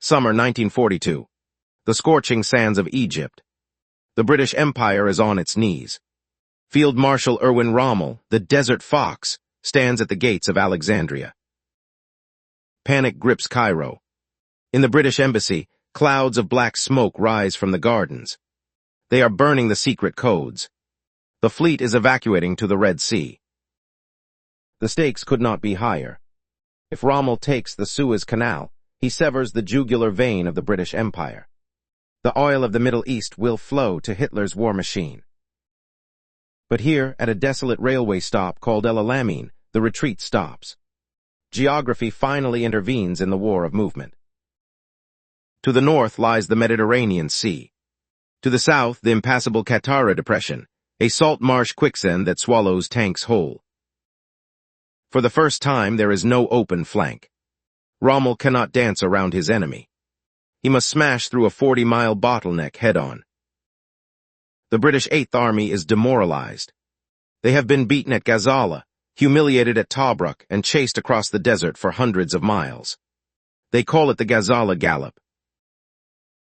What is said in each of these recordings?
Summer 1942. The scorching sands of Egypt. The British Empire is on its knees. Field Marshal Erwin Rommel, the Desert Fox, stands at the gates of Alexandria. Panic grips Cairo. In the British Embassy, clouds of black smoke rise from the gardens. They are burning the secret codes. The fleet is evacuating to the Red Sea. The stakes could not be higher. If Rommel takes the Suez Canal, he severs the jugular vein of the British Empire. The oil of the Middle East will flow to Hitler's war machine. But here, at a desolate railway stop called El Alamein, the retreat stops. Geography finally intervenes in the war of movement. To the north lies the Mediterranean Sea. To the south, the impassable Qattara Depression, a salt marsh quicksand that swallows tanks whole. For the first time, there is no open flank. Rommel cannot dance around his enemy. He must smash through a 40-mile bottleneck head-on. The British Eighth Army is demoralized. They have been beaten at Gazala, humiliated at Tobruk, and chased across the desert for hundreds of miles. They call it the Gazala Gallop.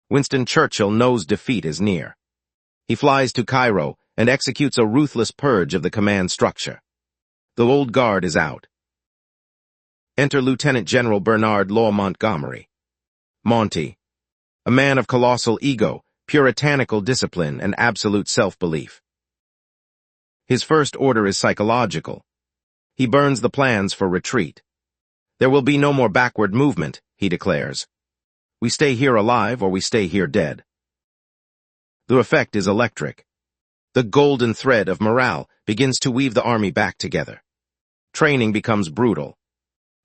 Winston Churchill knows defeat is near. He flies to Cairo and executes a ruthless purge of the command structure. The old guard is out. Enter Lieutenant General Bernard Law Montgomery. Monty, a man of colossal ego, puritanical discipline, and absolute self-belief. His first order is psychological. He burns the plans for retreat. There will be no more backward movement, he declares. We stay here alive or we stay here dead. The effect is electric. The golden thread of morale begins to weave the army back together. Training becomes brutal.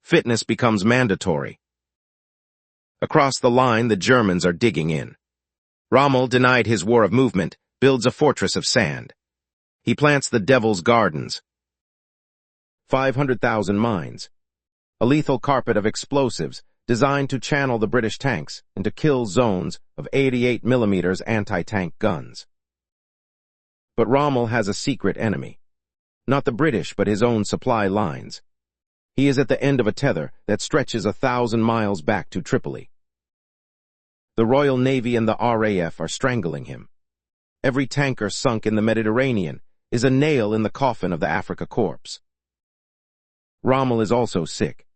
Fitness becomes mandatory. Across the line, the Germans are digging in. Rommel, denied his war of movement, builds a fortress of sand. He plants the Devil's Gardens. 500,000 mines. A lethal carpet of explosives designed to channel the British tanks into kill zones of 88mm anti-tank guns. But Rommel has a secret enemy. Not the British, but his own supply lines. He is at the end of a tether that stretches 1,000 miles back to Tripoli. The Royal Navy and the RAF are strangling him. Every tanker sunk in the Mediterranean is a nail in the coffin of the Afrika Korps. Rommel is also sick.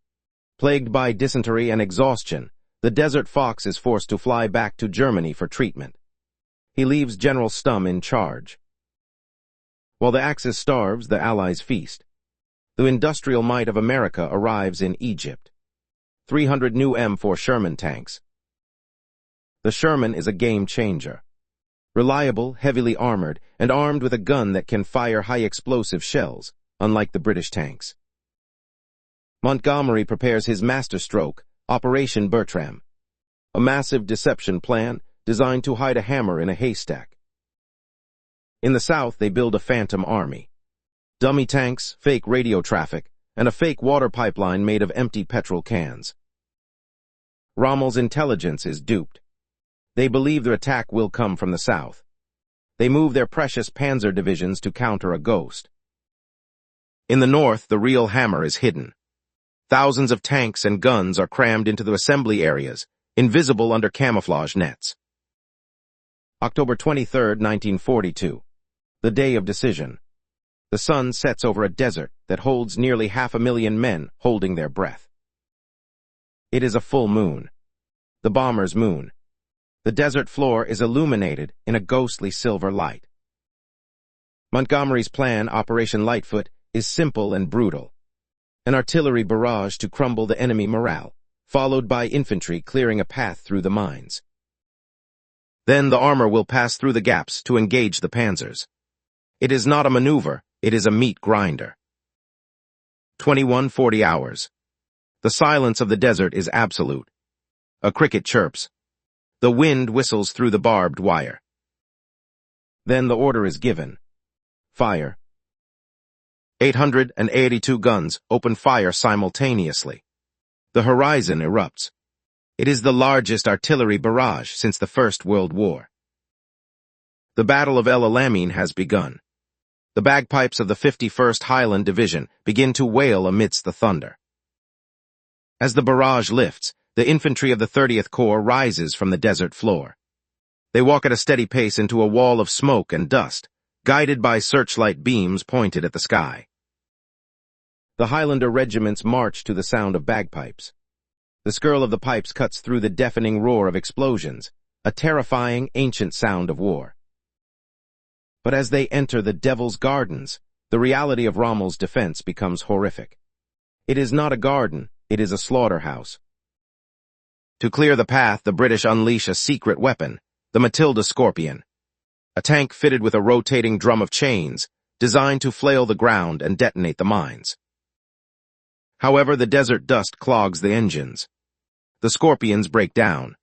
Plagued by dysentery and exhaustion, the Desert Fox is forced to fly back to Germany for treatment. He leaves General Stumm in charge. While the Axis starves, the Allies feast. The industrial might of America arrives in Egypt. 300 new M4 Sherman tanks. The Sherman is a game changer. Reliable, heavily armored, and armed with a gun that can fire high-explosive shells, unlike the British tanks. Montgomery prepares his masterstroke, Operation Bertram, a massive deception plan designed to hide a hammer in a haystack. In the south, they build a phantom army. Dummy tanks, fake radio traffic, and a fake water pipeline made of empty petrol cans. Rommel's intelligence is duped. They believe their attack will come from the south. They move their precious panzer divisions to counter a ghost. In the north, the real hammer is hidden. Thousands of tanks and guns are crammed into the assembly areas, invisible under camouflage nets. October 23, 1942. The day of decision. The sun sets over a desert that holds nearly 500,000 men holding their breath. It is a full moon. The bomber's moon. The desert floor is illuminated in a ghostly silver light. Montgomery's plan, Operation Lightfoot, is simple and brutal. An artillery barrage to crumble the enemy morale, followed by infantry clearing a path through the mines. Then the armor will pass through the gaps to engage the panzers. It is not a maneuver, it is a meat grinder. 21:40 hours. The silence of the desert is absolute. A cricket chirps. The wind whistles through the barbed wire. Then the order is given. Fire. 882 guns open fire simultaneously. The horizon erupts. It is the largest artillery barrage since the First World War. The Battle of El Alamein has begun. The bagpipes of the 51st Highland Division begin to wail amidst the thunder. As the barrage lifts, the infantry of the 30th Corps rises from the desert floor. They walk at a steady pace into a wall of smoke and dust, guided by searchlight beams pointed at the sky. The Highlander regiments march to the sound of bagpipes. The skirl of the pipes cuts through the deafening roar of explosions, a terrifying, ancient sound of war. But as they enter the Devil's Gardens, the reality of Rommel's defense becomes horrific. It is not a garden, it is a slaughterhouse. To clear the path, the British unleash a secret weapon, the Matilda Scorpion, a tank fitted with a rotating drum of chains, designed to flail the ground and detonate the mines. However, the desert dust clogs the engines. The Scorpions break down.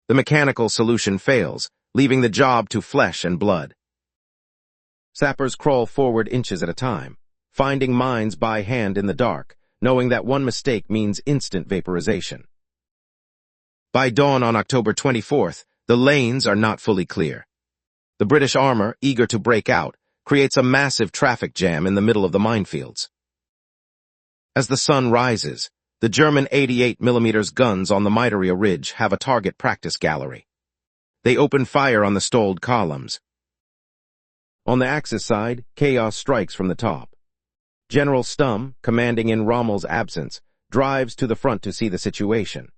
The mechanical solution fails, leaving the job to flesh and blood. Sappers crawl forward inches at a time, finding mines by hand in the dark, knowing that one mistake means instant vaporization. By dawn on October 24th, the lanes are not fully clear. The British armor, eager to break out, creates a massive traffic jam in the middle of the minefields. As the sun rises, the German 88mm guns on the Miteria Ridge have a target practice gallery. They open fire on the stalled columns. On the Axis side, chaos strikes from the top. General Stumm, commanding in Rommel's absence, drives to the front to see the situation.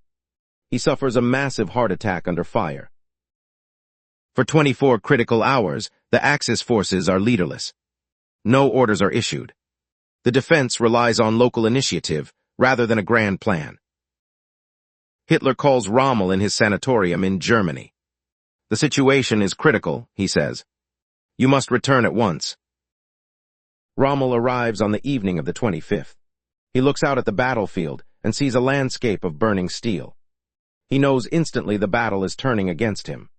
He suffers a massive heart attack under fire. For 24 critical hours, the Axis forces are leaderless. No orders are issued. The defense relies on local initiative rather than a grand plan. Hitler calls Rommel in his sanatorium in Germany. The situation is critical, he says. You must return at once. Rommel arrives on the evening of the 25th. He looks out at the battlefield and sees a landscape of burning steel. He knows instantly the battle is turning against him.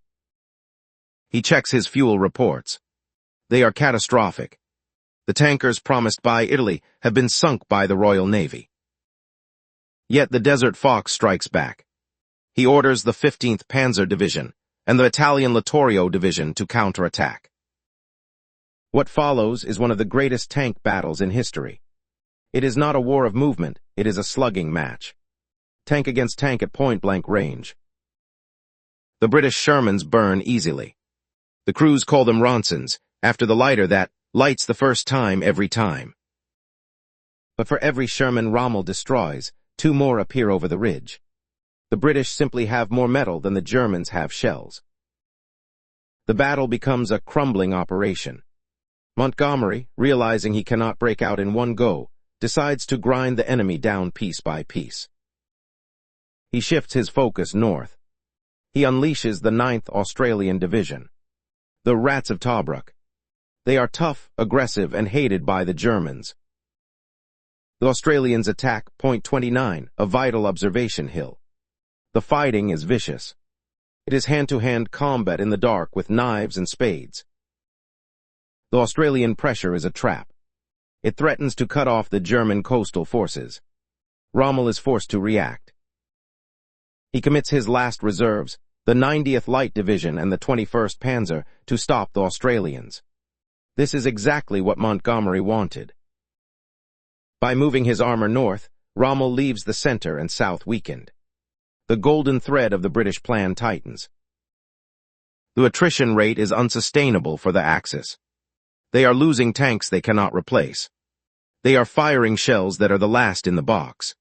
He checks his fuel reports. They are catastrophic. The tankers promised by Italy have been sunk by the Royal Navy. Yet the Desert Fox strikes back. He orders the 15th Panzer Division and the Italian Littorio Division to counterattack. What follows is one of the greatest tank battles in history. It is not a war of movement, it is a slugging match. Tank against tank at point-blank range. The British Shermans burn easily. The crews call them Ronsons, after the lighter that lights the first time every time. But for every Sherman Rommel destroys, 2 more appear over the ridge. The British simply have more metal than the Germans have shells. The battle becomes a crumbling operation. Montgomery, realizing he cannot break out in one go, decides to grind the enemy down piece by piece. He shifts his focus north. He unleashes the 9th Australian Division, the Rats of Tobruk. They are tough, aggressive, and hated by the Germans. The Australians attack Point 29, a vital observation hill. The fighting is vicious. It is hand-to-hand combat in the dark with knives and spades. The Australian pressure is a trap. It threatens to cut off the German coastal forces. Rommel is forced to react. He commits his last reserves, the 90th Light Division and the 21st Panzer, to stop the Australians. This is exactly what Montgomery wanted. By moving his armor north, Rommel leaves the center and south weakened. The golden thread of the British plan tightens. The attrition rate is unsustainable for the Axis. They are losing tanks they cannot replace. They are firing shells that are the last in the box.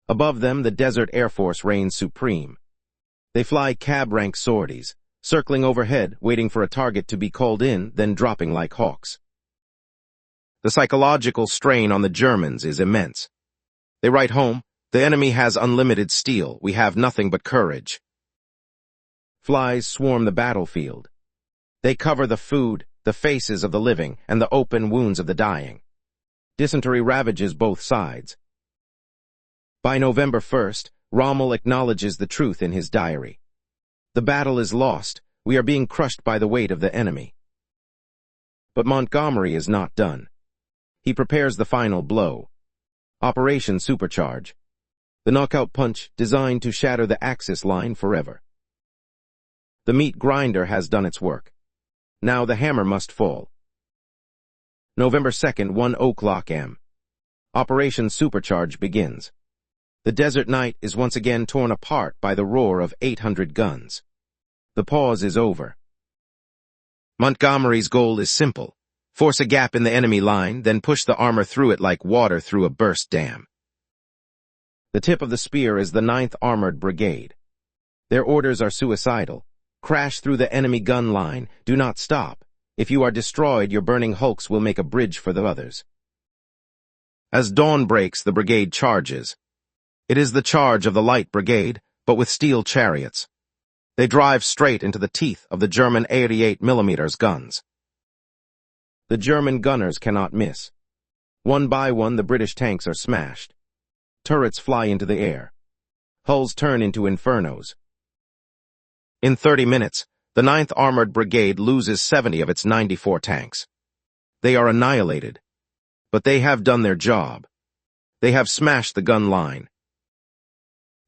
Above them, the Desert Air Force reigns supreme. They fly cab-rank sorties, circling overhead, waiting for a target to be called in, then dropping like hawks. The psychological strain on the Germans is immense. They write home, "The enemy has unlimited steel, we have nothing but courage." Flies swarm the battlefield. They cover the food, the faces of the living, and the open wounds of the dying. Dysentery ravages both sides. By November 1st, Rommel acknowledges the truth in his diary. The battle is lost, we are being crushed by the weight of the enemy. But Montgomery is not done. He prepares the final blow. Operation Supercharge. The knockout punch designed to shatter the Axis line forever. The meat grinder has done its work. Now the hammer must fall. November 2nd, 1 o'clock am. Operation Supercharge begins. The desert night is once again torn apart by the roar of 800 guns. The pause is over. Montgomery's goal is simple. Force a gap in the enemy line, then push the armor through it like water through a burst dam. The tip of the spear is the 9th Armored Brigade. Their orders are suicidal. Crash through the enemy gun line. Do not stop. If you are destroyed, your burning hulks will make a bridge for the others. As dawn breaks, the brigade charges. It is the charge of the Light Brigade, but with steel chariots. They drive straight into the teeth of the German 88mm guns. The German gunners cannot miss. One by one, the British tanks are smashed. Turrets fly into the air. Hulls turn into infernos. In 30 minutes, the 9th Armored Brigade loses 70 of its 94 tanks. They are annihilated. But they have done their job. They have smashed the gun line.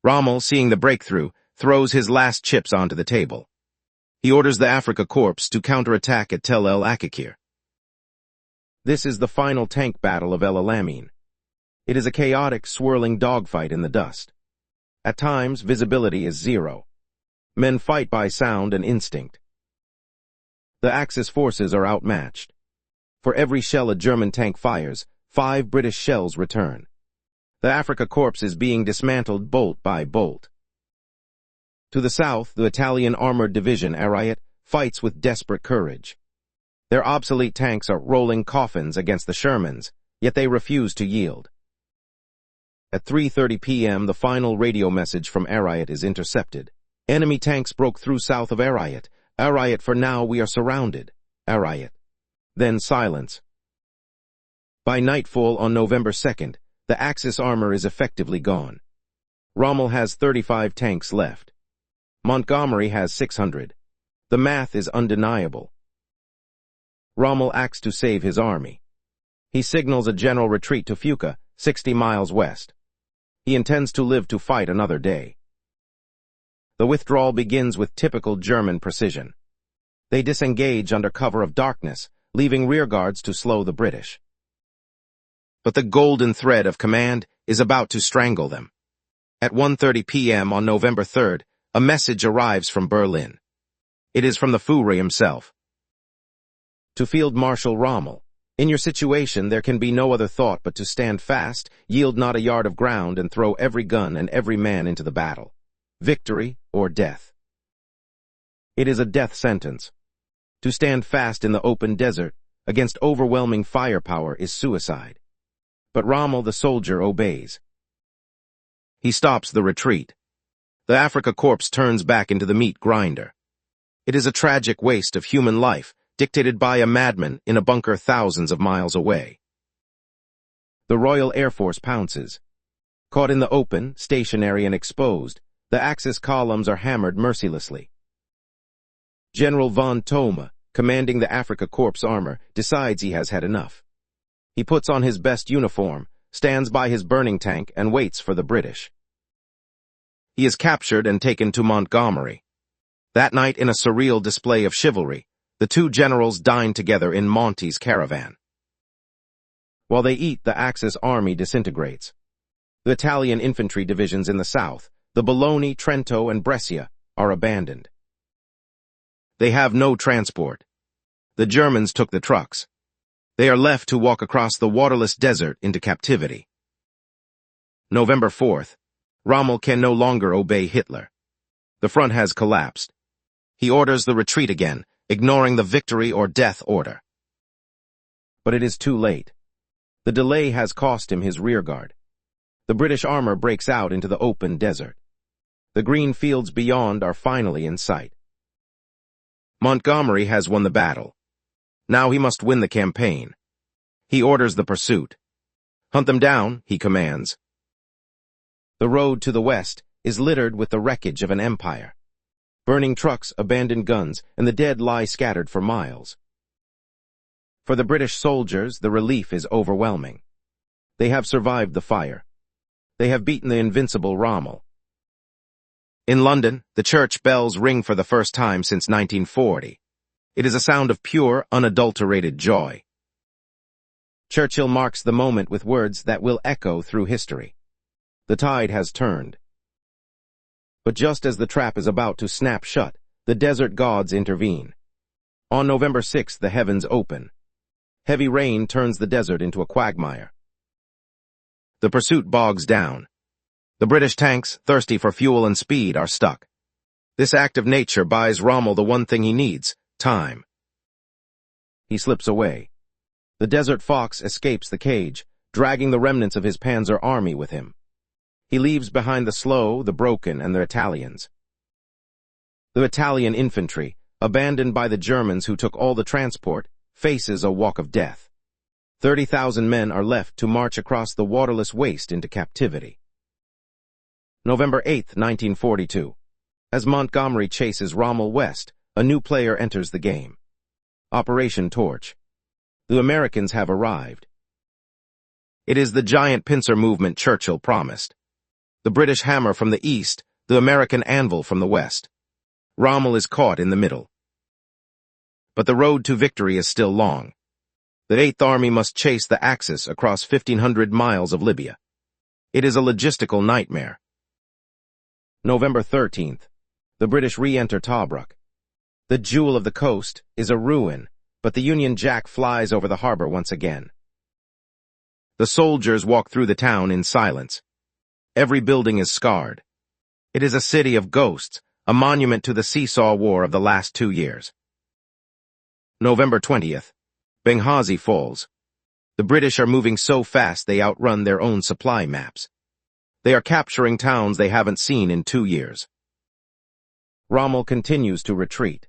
Rommel, seeing the breakthrough, throws his last chips onto the table. He orders the Afrika Korps to counterattack at Tel El Akakir. This is the final tank battle of El Alamein. It is a chaotic, swirling dogfight in the dust. At times, visibility is zero. Men fight by sound and instinct. The Axis forces are outmatched. For every shell a German tank fires, 5 British shells return. The Afrika Korps is being dismantled bolt by bolt. To the south, the Italian Armored Division, Ariete, fights with desperate courage. Their obsolete tanks are rolling coffins against the Shermans, yet they refuse to yield. At 3:30 p.m., the final radio message from Ariete is intercepted. Enemy tanks broke through south of Ariete. Ariete, for now we are surrounded. Ariete. Then silence. By nightfall on November 2nd, the Axis armor is effectively gone. Rommel has 35 tanks left. Montgomery has 600. The math is undeniable. Rommel acts to save his army. He signals a general retreat to Fuca, 60 miles west. He intends to live to fight another day. The withdrawal begins with typical German precision. They disengage under cover of darkness, leaving rearguards to slow the British. But the golden thread of command is about to strangle them. At 1:30 p.m. on November 3rd, a message arrives from Berlin. It is from the Führer himself. To Field Marshal Rommel, in your situation there can be no other thought but to stand fast, yield not a yard of ground, and throw every gun and every man into the battle. Victory or death. It is a death sentence. To stand fast in the open desert against overwhelming firepower is suicide. But Rommel the soldier obeys. He stops the retreat. The Afrika Korps turns back into the meat grinder. It is a tragic waste of human life, dictated by a madman in a bunker thousands of miles away. The Royal Air Force pounces. Caught in the open, stationary and exposed, the Axis columns are hammered mercilessly. General von Thoma, commanding the Afrika Korps armor, decides he has had enough. He puts on his best uniform, stands by his burning tank, and waits for the British. He is captured and taken to Montgomery. That night, in a surreal display of chivalry, the two generals dine together in Monty's caravan. While they eat, the Axis army disintegrates. The Italian infantry divisions in the south, the Bologna, Trento, and Brescia, are abandoned. They have no transport. The Germans took the trucks. They are left to walk across the waterless desert into captivity. November 4th, Rommel can no longer obey Hitler. The front has collapsed. He orders the retreat again, ignoring the victory or death order. But it is too late. The delay has cost him his rearguard. The British armor breaks out into the open desert. The green fields beyond are finally in sight. Montgomery has won the battle. Now he must win the campaign. He orders the pursuit. Hunt them down, he commands. The road to the west is littered with the wreckage of an empire. Burning trucks, abandoned guns, and the dead lie scattered for miles. For the British soldiers, the relief is overwhelming. They have survived the fire. They have beaten the invincible Rommel. In London, the church bells ring for the first time since 1940. It is a sound of pure, unadulterated joy. Churchill marks the moment with words that will echo through history. The tide has turned. But just as the trap is about to snap shut, the desert gods intervene. On November 6th, the heavens open. Heavy rain turns the desert into a quagmire. The pursuit bogs down. The British tanks, thirsty for fuel and speed, are stuck. This act of nature buys Rommel the one thing he needs: time. He slips away. The desert fox escapes the cage, dragging the remnants of his Panzer army with him. He leaves behind the slow, the broken, and the Italians. The Italian infantry, abandoned by the Germans who took all the transport, faces a walk of death. 30,000 men are left to march across the waterless waste into captivity. November 8, 1942. As Montgomery chases Rommel west, a new player enters the game. Operation Torch. The Americans have arrived. It is the giant pincer movement Churchill promised. The British hammer from the east, the American anvil from the west. Rommel is caught in the middle. But the road to victory is still long. The Eighth Army must chase the Axis across 1,500 miles of Libya. It is a logistical nightmare. November 13th. The British re-enter Tobruk. The jewel of the coast is a ruin, but the Union Jack flies over the harbor once again. The soldiers walk through the town in silence. Every building is scarred. It is a city of ghosts, a monument to the seesaw war of the last 2 years. November 20th. Benghazi falls. The British are moving so fast they outrun their own supply maps. They are capturing towns they haven't seen in 2 years. Rommel continues to retreat.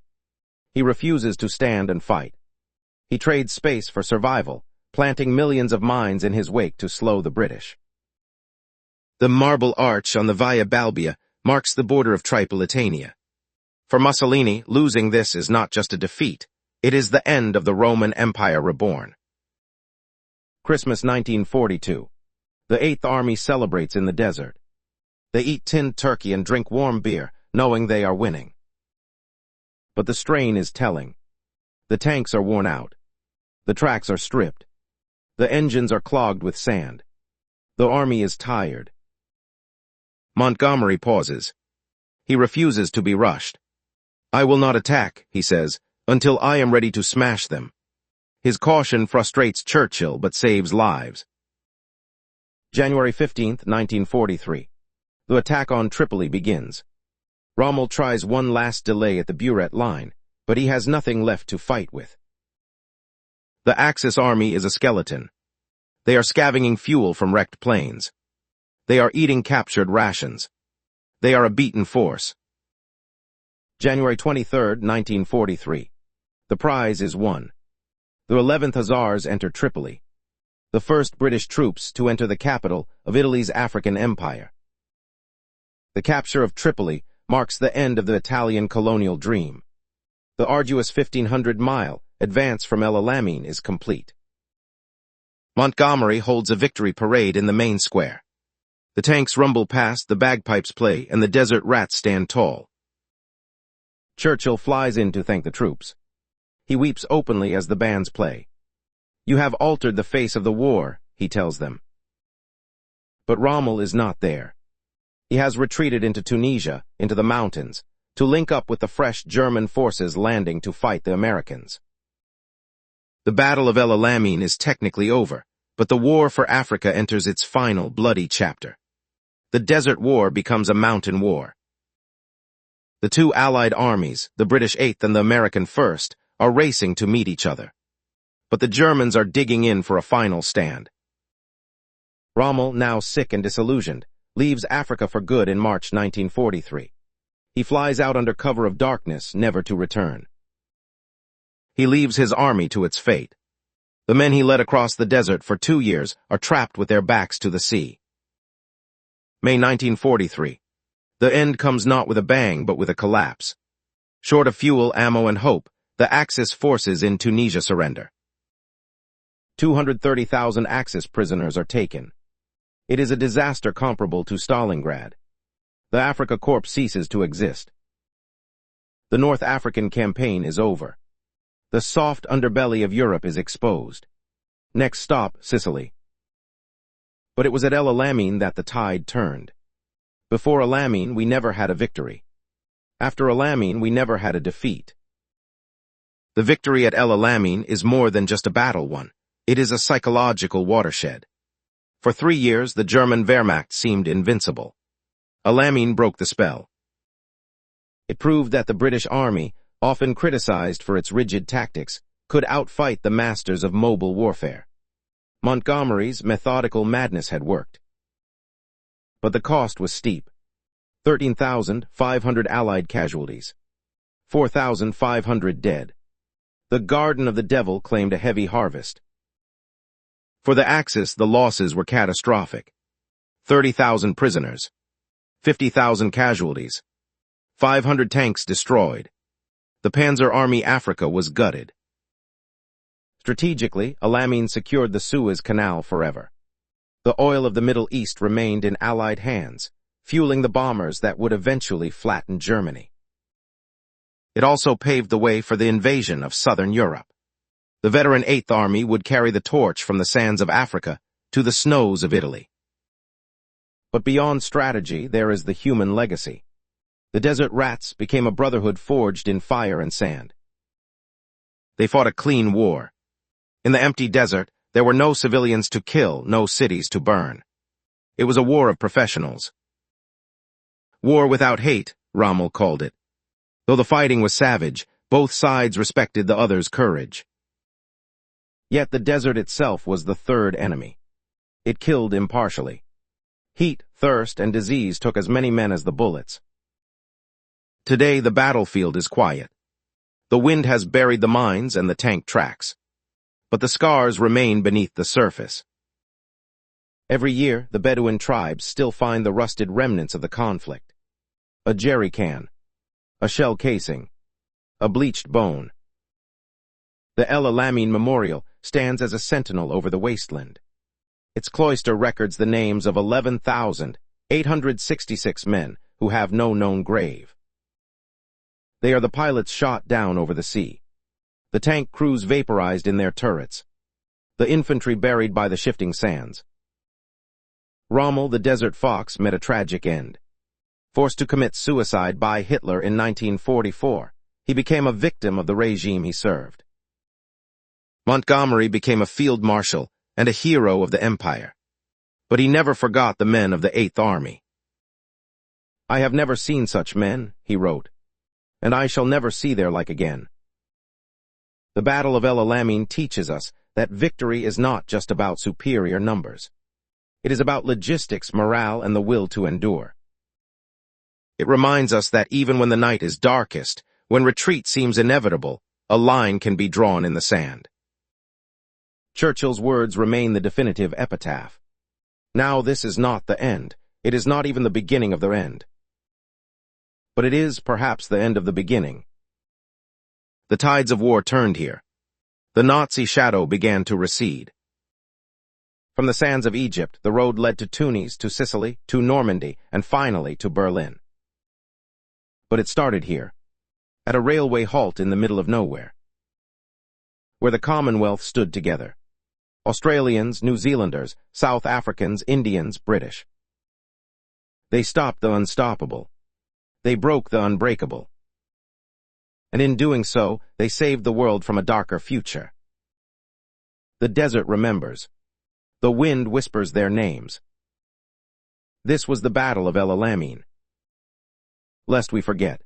He refuses to stand and fight. He trades space for survival, planting millions of mines in his wake to slow the British. The Marble Arch on the Via Balbia marks the border of Tripolitania. For Mussolini, losing this is not just a defeat, it is the end of the Roman Empire reborn. Christmas 1942. The Eighth Army celebrates in the desert. They eat tinned turkey and drink warm beer, knowing they are winning. But the strain is telling. The tanks are worn out. The tracks are stripped. The engines are clogged with sand. The army is tired. Montgomery pauses. He refuses to be rushed. "I will not attack," he says, "until I am ready to smash them." His caution frustrates Churchill but saves lives. January 15th, 1943. The attack on Tripoli begins. Rommel tries one last delay at the Buret line, but he has nothing left to fight with. The Axis army is a skeleton. They are scavenging fuel from wrecked planes. They are eating captured rations. They are a beaten force. January 23, 1943. The prize is won. The 11th Hussars enter Tripoli, the first British troops to enter the capital of Italy's African Empire. The capture of Tripoli marks the end of the Italian colonial dream. The arduous 1,500-mile advance from El Alamein is complete. Montgomery holds a victory parade in the main square. The tanks rumble past, the bagpipes play, and the desert rats stand tall. Churchill flies in to thank the troops. He weeps openly as the bands play. "You have altered the face of the war," he tells them. But Rommel is not there. He has retreated into Tunisia, into the mountains, to link up with the fresh German forces landing to fight the Americans. The Battle of El Alamein is technically over, but the war for Africa enters its final bloody chapter. The Desert War becomes a mountain war. The two Allied armies, the British 8th and the American 1st, are racing to meet each other. But the Germans are digging in for a final stand. Rommel, now sick and disillusioned, leaves Africa for good in March 1943. He flies out under cover of darkness, never to return. He leaves his army to its fate. The men he led across the desert for 2 years are trapped with their backs to the sea. May 1943. The end comes not with a bang, but with a collapse. Short of fuel, ammo, and hope, the Axis forces in Tunisia surrender. 230,000 Axis prisoners are taken. It is a disaster comparable to Stalingrad. The Afrika Korps ceases to exist. The North African campaign is over. The soft underbelly of Europe is exposed. Next stop, Sicily. But it was at El Alamein that the tide turned. Before Alamein, we never had a victory. After Alamein, we never had a defeat. The victory at El Alamein is more than just a battle one. It is a psychological watershed. For 3 years, the German Wehrmacht seemed invincible. Alamein broke the spell. It proved that the British Army, often criticized for its rigid tactics, could outfight the masters of mobile warfare. Montgomery's methodical madness had worked. But the cost was steep. 13,500 Allied casualties. 4,500 dead. The Garden of the Devil claimed a heavy harvest. For the Axis, the losses were catastrophic. 30,000 prisoners. 50,000 casualties. 500 tanks destroyed. The Panzer Army Africa was gutted. Strategically, Alamein secured the Suez Canal forever. The oil of the Middle East remained in Allied hands, fueling the bombers that would eventually flatten Germany. It also paved the way for the invasion of southern Europe. The veteran Eighth Army would carry the torch from the sands of Africa to the snows of Italy. But beyond strategy, there is the human legacy. The Desert Rats became a brotherhood forged in fire and sand. They fought a clean war. In the empty desert, there were no civilians to kill, no cities to burn. It was a war of professionals. War without hate, Rommel called it. Though the fighting was savage, both sides respected the other's courage. Yet the desert itself was the third enemy. It killed impartially. Heat, thirst, and disease took as many men as the bullets. Today, the battlefield is quiet. The wind has buried the mines and the tank tracks. But the scars remain beneath the surface. Every year, the Bedouin tribes still find the rusted remnants of the conflict. A jerry can, a shell casing, a bleached bone. The El Alamein Memorial stands as a sentinel over the wasteland. Its cloister records the names of 11,866 men who have no known grave. They are the pilots shot down over the sea, the tank crews vaporized in their turrets, the infantry buried by the shifting sands. Rommel, the Desert Fox, met a tragic end. Forced to commit suicide by Hitler in 1944, he became a victim of the regime he served. Montgomery became a field marshal and a hero of the empire, but he never forgot the men of the Eighth Army. "I have never seen such men," he wrote, "and I shall never see their like again." The Battle of El Alamein teaches us that victory is not just about superior numbers. It is about logistics, morale, and the will to endure. It reminds us that even when the night is darkest, when retreat seems inevitable, a line can be drawn in the sand. Churchill's words remain the definitive epitaph. Now this is not the end. It is not even the beginning of the end. But it is perhaps the end of the beginning. The tides of war turned here. The Nazi shadow began to recede. From the sands of Egypt, the road led to Tunis, to Sicily, to Normandy, and finally to Berlin. But it started here, at a railway halt in the middle of nowhere, where the Commonwealth stood together. Australians, New Zealanders, South Africans, Indians, British. They stopped the unstoppable. They broke the unbreakable. And in doing so, they saved the world from a darker future. The desert remembers. The wind whispers their names. This was the Battle of El Alamein. Lest we forget,